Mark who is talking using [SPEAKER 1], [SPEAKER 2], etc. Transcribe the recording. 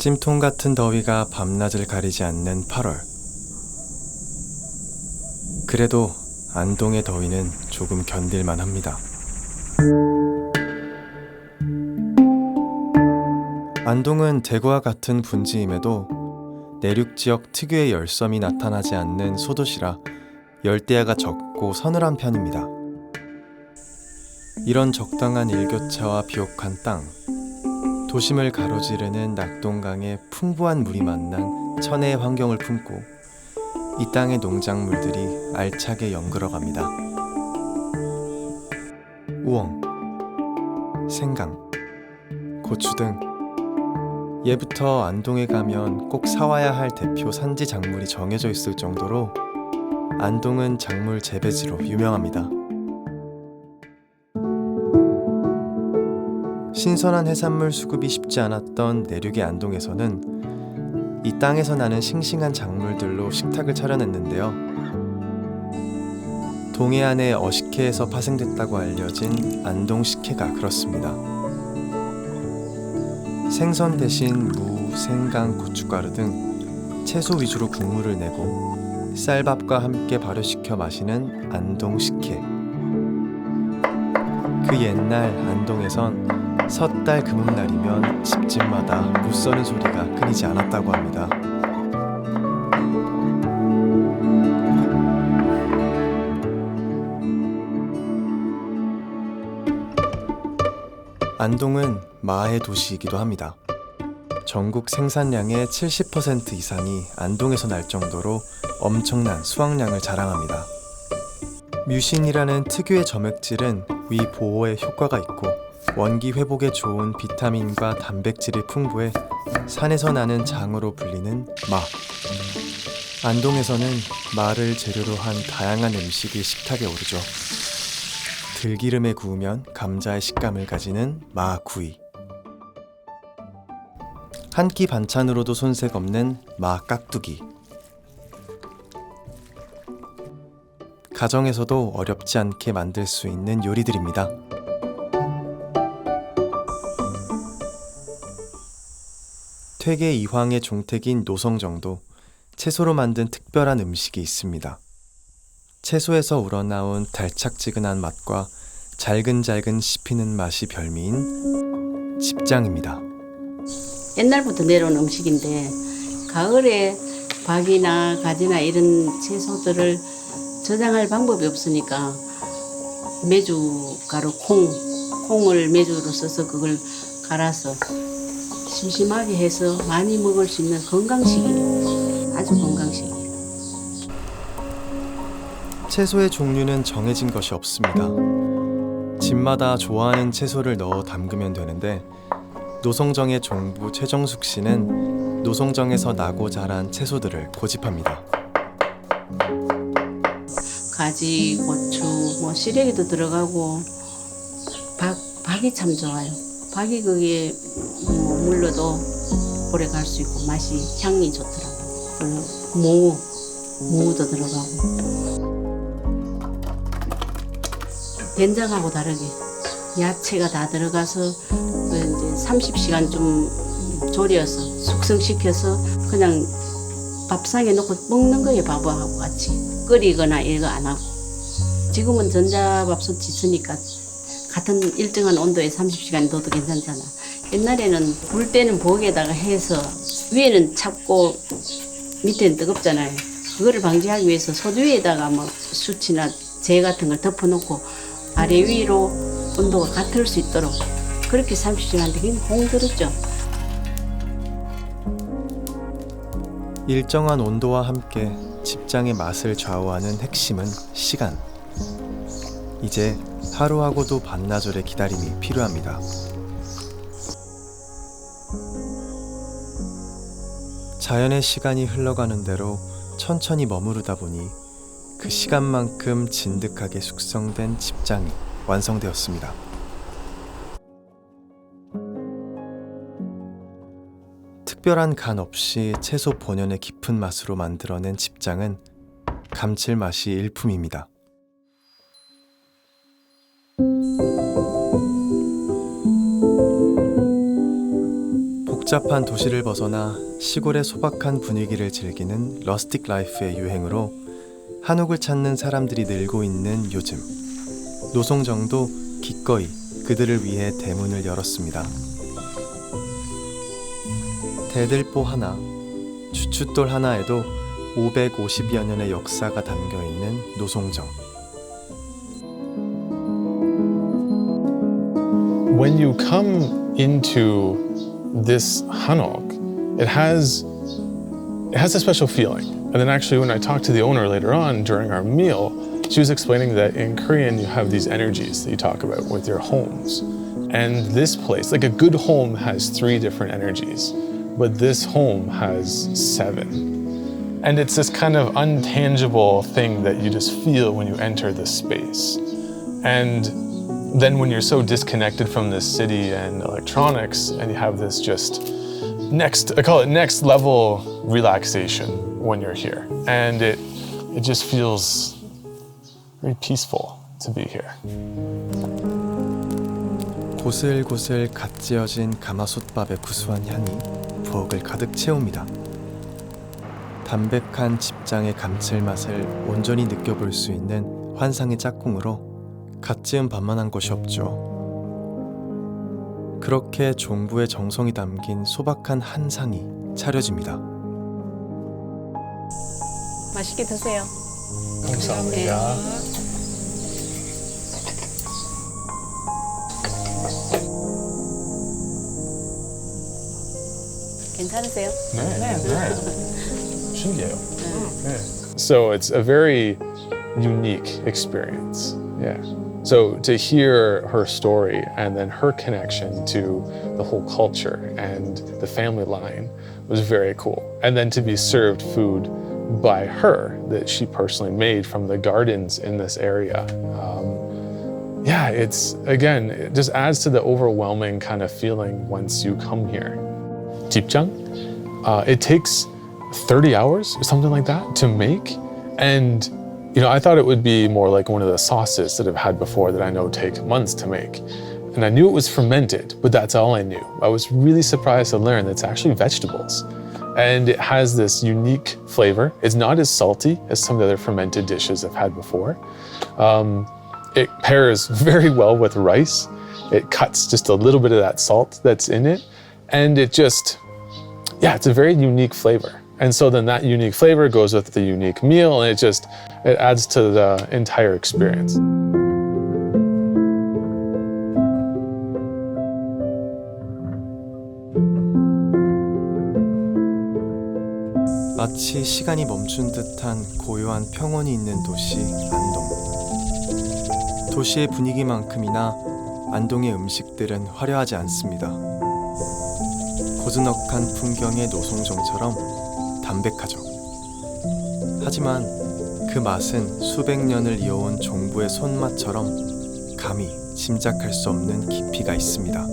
[SPEAKER 1] 찜통 같은 더위가 밤낮을 가리지 않는 8월. 그래도 안동의 더위는 조금 견딜만 합니다. 안동은 대구와 같은 분지임에도 내륙 지역 특유의 열섬이 나타나지 않는 소도시라 열대야가 적고 서늘한 편입니다. 이런 적당한 일교차와 비옥한 땅, 도심을 가로지르는 낙동강에 풍부한 물이 만난 천혜의 환경을 품고 이 땅의 농작물들이 알차게 연글어갑니다. 우엉, 생강, 고추 등 예부터 안동에 가면 꼭 사와야 할 대표 산지 작물이 정해져 있을 정도로 안동은 작물 재배지로 유명합니다. 신선한 해산물 수급이 쉽지 않았던 내륙의 안동에서는 이 땅에서 나는 싱싱한 작물들로 식탁을 차려냈는데요. 동해안의 어식해에서 파생됐다고 알려진 안동 식혜가 그렇습니다. 생선 대신 무, 생강, 고춧가루 등 채소 위주로 국물을 내고 쌀밥과 함께 발효시켜 마시는 안동 식혜. 그 옛날 안동에선 섣달 금음날이면 집집마다 무 써는 소리가 끊이지 않았다고 합니다. 안동은 마의 도시이기도 합니다. 전국 생산량의 70% 이상이 안동에서 날 정도로 엄청난 수확량을 자랑합니다. 뮤신이라는 특유의 점액질은 위 보호에 효과가 있고 원기 회복에 좋은 비타민과 단백질이 풍부해 산에서 나는 장으로 불리는 마. 안동에서는 마를 재료로 한 다양한 음식이 식탁에 오르죠. 들기름에 구우면 감자의 식감을 가지는 마구이. 한 끼 반찬으로도 손색 없는 마 깍두기. 가정에서도 어렵지 않게 만들 수 있는 요리들입니다. 퇴계 이황의 종택인 노성정도 채소로 만든 특별한 음식이 있습니다. 채소에서 우러나온 달짝지근한 맛과 잘근잘근 씹히는 맛이 별미인 집장입니다.
[SPEAKER 2] 옛날부터 내려온 음식인데 가을에 박이나 가지나 이런 채소들을 저장할 방법이 없으니까 메주가루 콩을 메주로 써서 그걸 갈아서 심심하게 해서 많이 먹을 수 있는 건강식이에요. 아주 건강식이에요.
[SPEAKER 1] 채소의 종류는 정해진 것이 없습니다. 집마다 좋아하는 채소를 넣어 담그면 되는데 노성정의 종부 최정숙 씨는 노성정에서 나고 자란 채소들을 고집합니다.
[SPEAKER 2] 가지, 고추, 시래기도 들어가고 박이 참 좋아요. 박이 거기에 물러도 오래 갈 수 있고 맛이 향이 좋더라고요. 그리고 무도 들어가고 된장하고 다르게 야채가 다 들어가서 이제 30시간 좀 졸여서 숙성시켜서 그냥 밥상에 넣고 먹는 거예요. 밥하고 같이 끓이거나 이거 안 하고. 지금은 전자밥솥이 있으니까 같은 일정한 온도에 30시간 넣어도 괜찮잖아. 옛날에는 불 때는 부엌에다가 해서 위에는 찹고 밑에는 뜨겁잖아요. 그거를 방지하기 위해서 솥 위에다가 숯이나 재 같은 걸 덮어놓고 아래 위로 온도가 같을 수 있도록 그렇게 30시간 되긴 공들었죠.
[SPEAKER 1] 일정한 온도와 함께 집장의 맛을 좌우하는 핵심은 시간. 이제 하루하고도 반나절의 기다림이 필요합니다. 자연의 시간이 흘러가는 대로 천천히 머무르다 보니 그 시간만큼 진득하게 숙성된 집장이 완성되었습니다. 특별한 간 없이 채소 본연의 깊은 맛으로 만들어낸 집장은 감칠맛이 일품입니다. 복잡한 도시를 벗어나 시골의 소박한 분위기를 즐기는 러스틱 라이프의 유행으로 한옥을 찾는 사람들이 늘고 있는 요즘, 노송정도 기꺼이 그들을 위해 대문을 열었습니다. 대들보 하나, 주춧돌 하나에도 550여 년의 역사가 담겨있는 노송정.
[SPEAKER 3] When you come into this hanok, it has a special feeling. And then actually when I talked to the owner later on during our meal, she was explaining that in Korean you have these energies that you talk about with your homes. And this place, like a good home has 3 different energies, but this home has 7. And it's this kind of untangible thing that you just feel when you enter this space. And then when you're so disconnected from this city and electronics, and you have this just I call it next level relaxation when you're here. And it just feels very peaceful to be here.
[SPEAKER 1] 고슬고슬 갓 지어진 가마솥밥의 구수한 향이 부엌을 가득 채웁니다. 담백한 집장의 감칠맛을 온전히 느껴볼 수 있는 환상의 짝꿍으로 갓 지은 밥만 한 곳이 없죠. 그렇게 종부의 정성이 담긴 소박한 한 상이 차려집니다.
[SPEAKER 2] 맛있게 드세요.
[SPEAKER 3] 감사합니다.
[SPEAKER 2] 괜찮으세요?
[SPEAKER 3] 신기해요. So it's a very unique experience. Yeah. So to hear her story and then her connection to the whole culture and the family line was very cool. And then to be served food by her that she personally made from the gardens in this area. Yeah, it's, again, it just adds to the overwhelming kind of feeling once you come here. Jipjang, it takes 30 hours or something like that to make. And you know, I thought it would be more like one of the sauces that I've had before that I know take months to make. And I knew it was fermented, but that's all I knew. I was really surprised to learn that it's actually vegetables. And it has this unique flavor. It's not as salty as some of the other fermented dishes I've had before. It pairs very well with rice. It cuts just a little bit of that salt that's in it. And it just, yeah, it's a very unique flavor. And so then that unique flavor goes with the unique meal, and it adds to the entire experience.
[SPEAKER 1] 마치 시간이 멈춘 듯한 고요한 평온이 있는 도시 안동. 도시의 분위기만큼이나 안동의 음식들은 화려하지 않습니다. 고즈넉한 풍경의 노송정처럼 담백하죠. 하지만 그 맛은 수백 년을 이어온 종부의 손맛처럼 감히 짐작할 수 없는 깊이가 있습니다.